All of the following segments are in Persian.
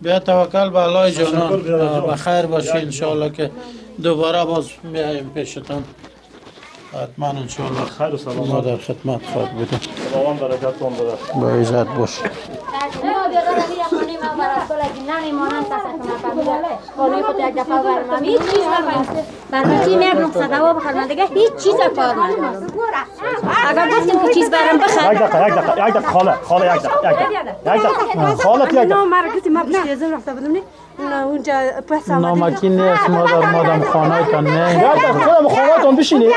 بیا توکل به الله جانان. بخیر باشی ان شاء الله که دوباره باز میایم پیشتان. حتما ان شاء الله خیر و سلامت. ما در خدمت خواهد بودیم. خداوند برکتتون بده. با عزت باش. هیچ چیز کار ندارم. اگر گفتیم که چیز برام بخر. یک دقیقه خاله یک دقیقه خاله یک دقیقه اونجا پس نامکی نیست مادم خانه تان نه. یک دقیقه خودم خانه تان بشینید.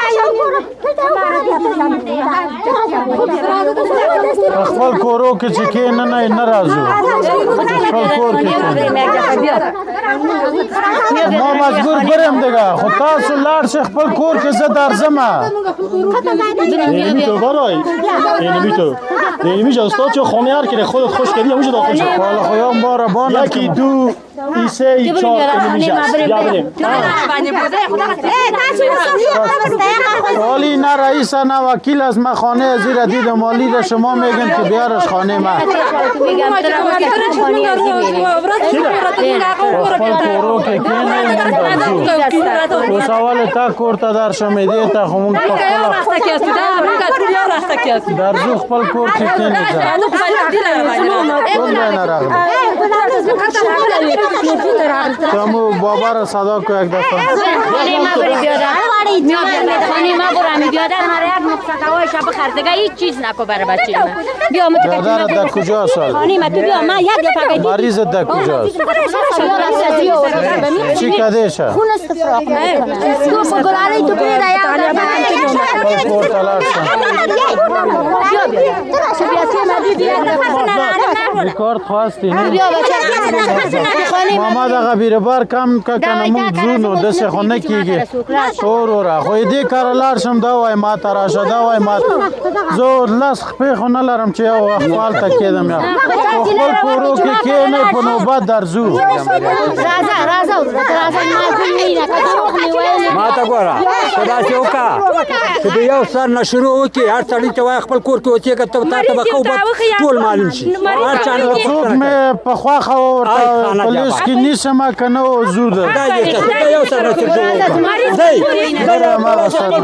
اخوال کورو که چکی نه نرازو. اخوال کور که ما مجبور بریم دیگه. خود تاسو لارش اخوال کور که زد درزمه. اینمی تو برای اینمی جا استاد چه خانه هر که خودت خوش کردی همونجا داخل شد. حالا خویام بارا بانه یکی دو ایسه ای چار اینمی جا بیا بریم. حالی نه رئیس نه وکیل از ما خانه زیر دید مالی ده شما میگن که بیارش خانه ما. اخوال کورو که کنه درزو. و سوال تا کورتا در شمیده تا خمون پخلا. درزو اخوال کور که کنه کون بین رغم. تمو بابا را صدا کو یک دفعه. خانه ما بری بیادر. خانه ما برمی بیادر مرا یک نقطه دوای شب خردگاه هیچ چیز نکو برای بچه ما. بیا مت بیادر در کجا سال؟ خانه ما تو بیا ما یک دفعه گیت. مریض در کجاست؟ چی کدیشه؟ خون استفراغ. تو فگلاری تو پیدا یا. پورتالار شد. کارت خواستی نه؟ محمد آقا بیره بار کم که کنمون زونو دست خونه کیگی او را خوی دی کار لارشم دوای ما تراشه دوای ما زو لس خپی خونه لرم چه او اخوال تکیدم یا اخوال کورو که که نه پنوبت در زو ما تا گورا خدا سی وکا چې یو سر نشرو وکي هر سړی ته وای خپل کور کې وتی که ته تا ته بخو ټول معلوم شي هر چا نه څوک مې په خوا خو پولیس کې نیسم کنه زور ده دا یو سر نشرو دی ما سره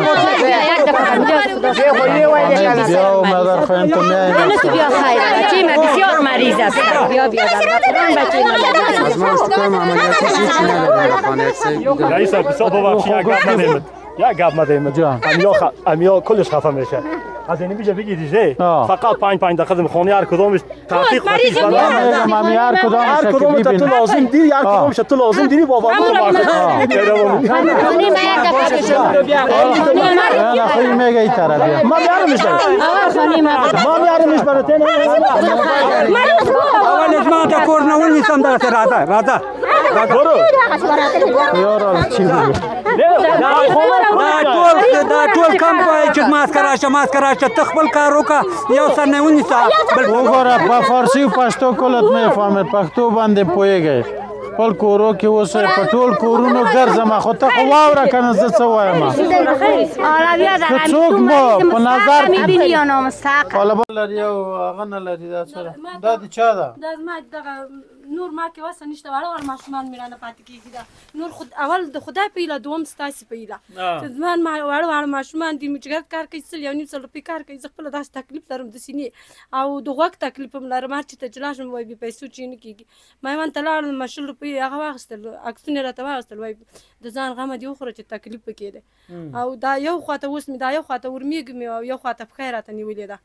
بیا مادر خواهیم تو میاییم بیا خیر بچه ما بسیار مریض است. بیا بچه ما از ما استقام عملیات هیچی نداریم خانه رئیس بسیار ببخشید یک گپ ندهیم امیا کلش خفه میشه. از اینی بیجا بگی دیجه فقط 5 دقیقه از خانه هر کدومش تحقیق خاطیش بنام مامی هر کدومش تو لازم دیری هر کدومش تو لازم دیری بابا انا خوی میگه ای طرف بیا ما میارمش براتین اولش ما تا کور نه ونیسم درته راځه برو یارو چی بگی دا ټول کم پای چې ماسک راشه تخپل کار وکړه یو سر نه ونیسه بل وګوره په فارسی او پښتو کولت نه فهمت پښتو باندې پوهیږي خپل کورو کې اوسه په ټول کورونو ګرځم خو ته خو واوره کنه زه څه وایم که څوک مو په نظر میبینی یا نامستحق حالا لري او هغه نه لري دا سره دا د چا ده دا ما دغه نور ما کې واسه نشته واړه ماشومان میرانه پاتې کیږي دا نور خود اول د خدای په اله دوم ستاسي په اله ځمان ما واړه ماشومان دي چې کار کوي سل یو نیم سل په کار کوي خپل داس تکلیف لرم د سینې او د وخت تکلیف هم لرم چې ته جلاشم وای به پیسو چین کیږي ما وان تلار مشل په هغه واغستل اکسونه راته واغستل وای د ځان غم دی خو چې تکلیف پکې او دا یو خواته اوس می دا یو خواته ورمیږم او یو خواته په خیراته نیولې ده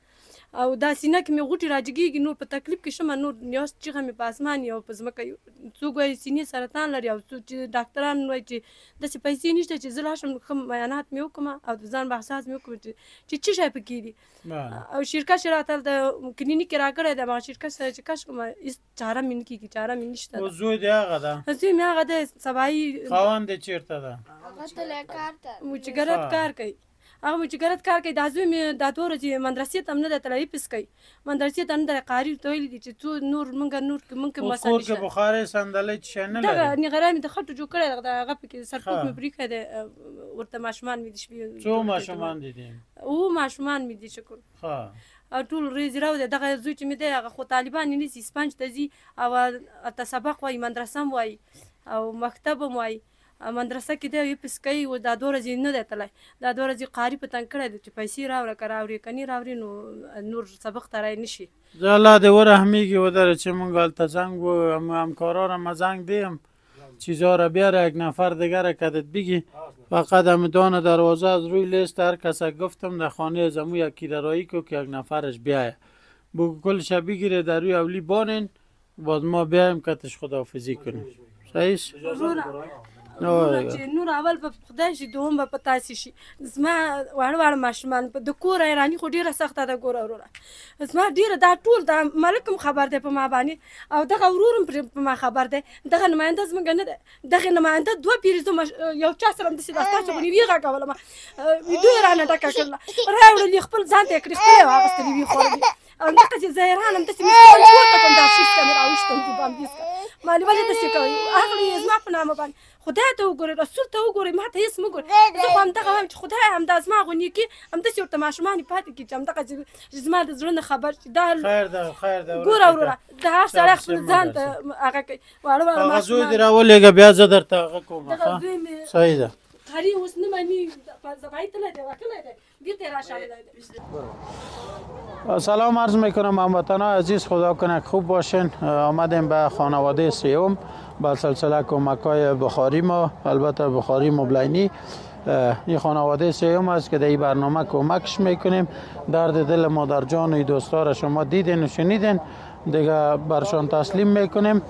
او دا سینه کې مې غوټي راځيږي نور په تکلیف کې شمه نور نیاس چې غمه په اسمان یو په زمکه څوک وایي سینې سرطان لري او چې ډاکټران وایي چې د پیسې نشته چې زه لاشم کوم بیانات مې وکم او د ځان بحثات مې وکم چې څه شي پکې دي او شرکت شراته د کلینیک راکړی د ما شرکت سره چې کاش کوم اس چاره مين کې چاره مين نشته او زوی دی هغه ده زوی مې هغه د سبای خواند چیرته ده هغه تل کار ته مجګرت کار کوي هغه مجګرت کار کوي د زوی مې د تور چې مدرسې ته نه د تلای پس کوي مدرسې ته نه د قاری تویل دي چې تو نور مونږ مسله کور کې بخاري صندلې چنه لري دا نه غره مې د خټو جوړ کړی دا هغه کې سرپوت مې بریکه ده ورته ماشومان مې دي څو ماشومان دي او ماشومان مې دي شکر ها ټول ریز راو دی دغه زوی چې مې دی هغه خو طالبان یې نیسي اسپنج ته ځي او ته سبق وایي مدرسه هم وایي او مکتب هم وایي مدرسه کې دی یو پیس کوي او دا 2 ورځې نه دی تللی دا 2 ورځې قاري په تنګ کړی دی چې پیسې راوړه که راوړي که نه راوړي نو نور سبق ته رای نشي زه الله دې ورحمیږي ودره چې مونږ هلته زنگ و همکارا را ما زنگ دیم چیزا را بیاره یک نفر دیگر را کدت بگی فقط همدان دروازه از روی لیست هر کس گفتم در خانه زمو یکی درایی که یک نفرش بیایه بگو کلش بگیره در روی اولی بانین باز ما بیایم کتش خداحافظی کنیم صحیحش؟ چې نور اول به خدای شي دوم به په تاسې شي زما واړه ماشومان د کور حیراني خو ډېره سخته ده ګوره وروره زما ډېره دا ټول دا ملک هم خبر دی په ما باندې او دغه ورور هم په ما خبر دی دغه نماینده زموږ نه دی دغه نماینده 2 پیرې زه یو چا سره همداسې دا ستاسو غوندې وي غږولم ویډیو یې رانه ډکه کړله راوړل یې خپل ځان ته یې کړې خپل یې واغېستلې وي خوړلې همدغه چې زه حیران همداسې مې پورته کړم دا شیز که مې راویشتم چې بامبیز که مالې ولې داسې کوئ اغلې یې زما په نامه باندې خدای ته وګورئ رسول ته وګورئ ما ته هېڅ مه ګورئ زه خو همدغه وایم چې خدای همدا زما غونې کړي همداسې ورته ماشومان یې پاتې کړي چې همدغه چې زما د زړه نه خبر شي دا ګوره وروره د هر سړی خپل ځان ته هغه کوي واړه هغه زوی دې راولېږه بیا زه درته هغه کوم صحیح ده قاری اوس نه مني زبایی تلی دی وکلی دی بیرته یې راشالیدی دی سلام عرض میکنم هموطنان عزیز خدا کنه خوب باشین آمدیم به خانواده سیوم به سلسله کمک‌های بخاری ما البته بخاری مبلینی این خانواده سیوم است که در این برنامه کمکش میکنیم درد دل مادر جان و دوستا را شما دیدین و شنیدین دیگه برشان تسلیم میکنیم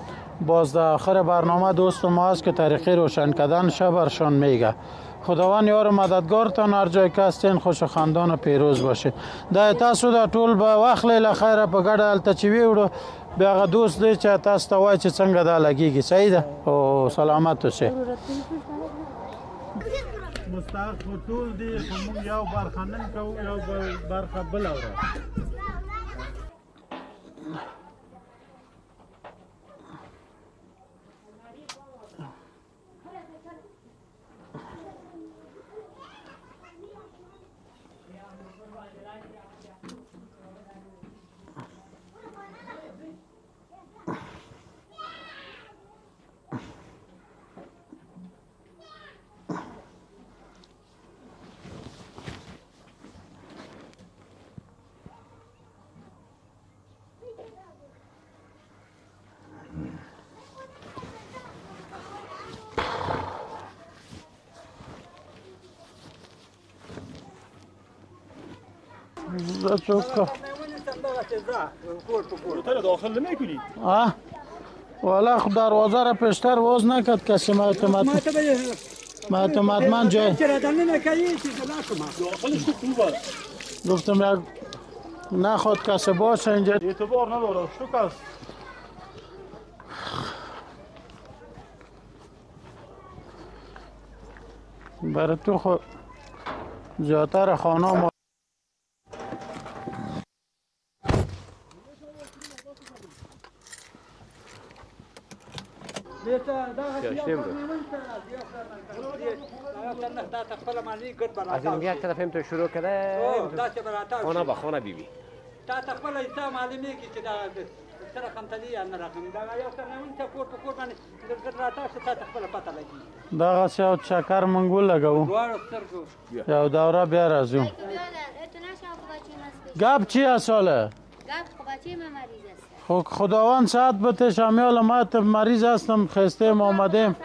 باز در آخر برنامه دوست ما است که طریقه روشن کردنش برشان میگه خداوند یار مددگارتان هر جای که هستین خوش و خندان و پیروز باشین دا تاسو دا ټول به وخت لیله خیره په ګډه هلته چې ویوړو بیا هغه دوست دی چې تاسو ته وایي چې څنګه دا لګېږي صحیح ده او سلامت اوسئ مستحق خو ټول دي خو موږ یو برخه نن کوو یو برخه بله ورځ چوکا تو داخل نمی‌کنی؟ آه والا خب دروازه را پیشتر باز نکرد کسی معتمد من جای گفتم یک نخواد کسی باشه اینجا اعتبار نداره شوک است برای تو خود زیادتر خانه ما از این یک طرف تو شروع کرده خانه با خانه بیبی تا تخبل ایسا معلومه که سر خمتلی یا نرقم دا یو سر نمون تا کور په کور باندې درګر راته تا تخبل پته لګي دا څه چکر منګول لګاو یو دوره بیا راځو گپ چی اصله گپ خب بچه من مریض است خب خداوند ساعت بته شامیال ما مریض هستم خسته ما آمدیم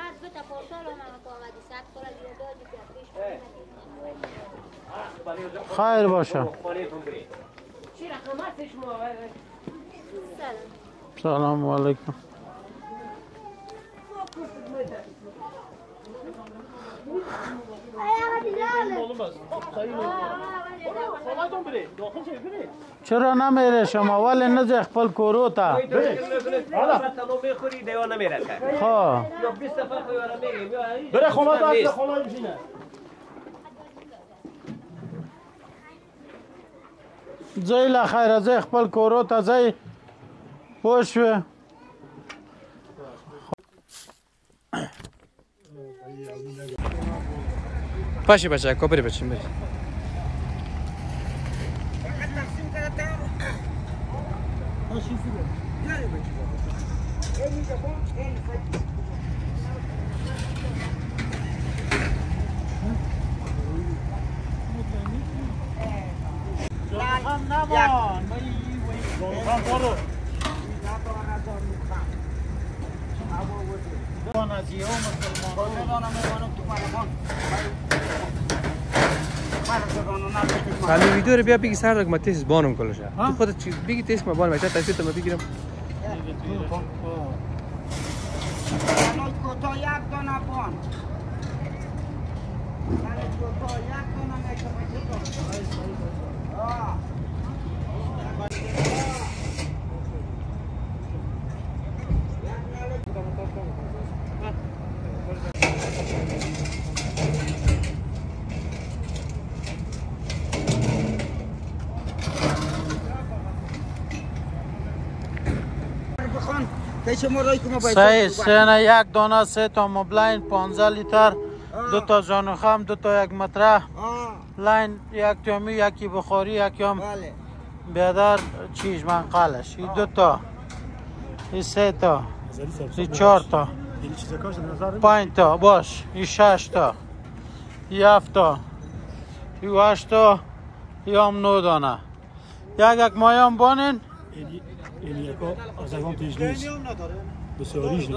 خیر باشه سلام علیکم چرا نمیره شما ولی نزه خپل کورو تا خواه بره خونه تا از خونه بشینه زی لخیر زی خپل کورو تا زی پوشوه باشه بچه که بری بچیم بری خالی ویدیو رو بیا بگی سر که من تیس بانم کلشه تو خودت چی بگی تیس ما بانم میشه تصویر تو بگیرم سه سه یک دانه 3 تا مبلین 15 لیتر 2 تا جانوخم 2 تا یک متره لاین یک تامی یکی بخاری یکی هم بیادر چیز منقلش این 2 تا این 3 تا این 4 تا 5 تا باش این 6 تا این 7 تا این 8 تا این هم 9 دانه یک مایه هم بانین این یکا از اگان تیج نیست بسیاریش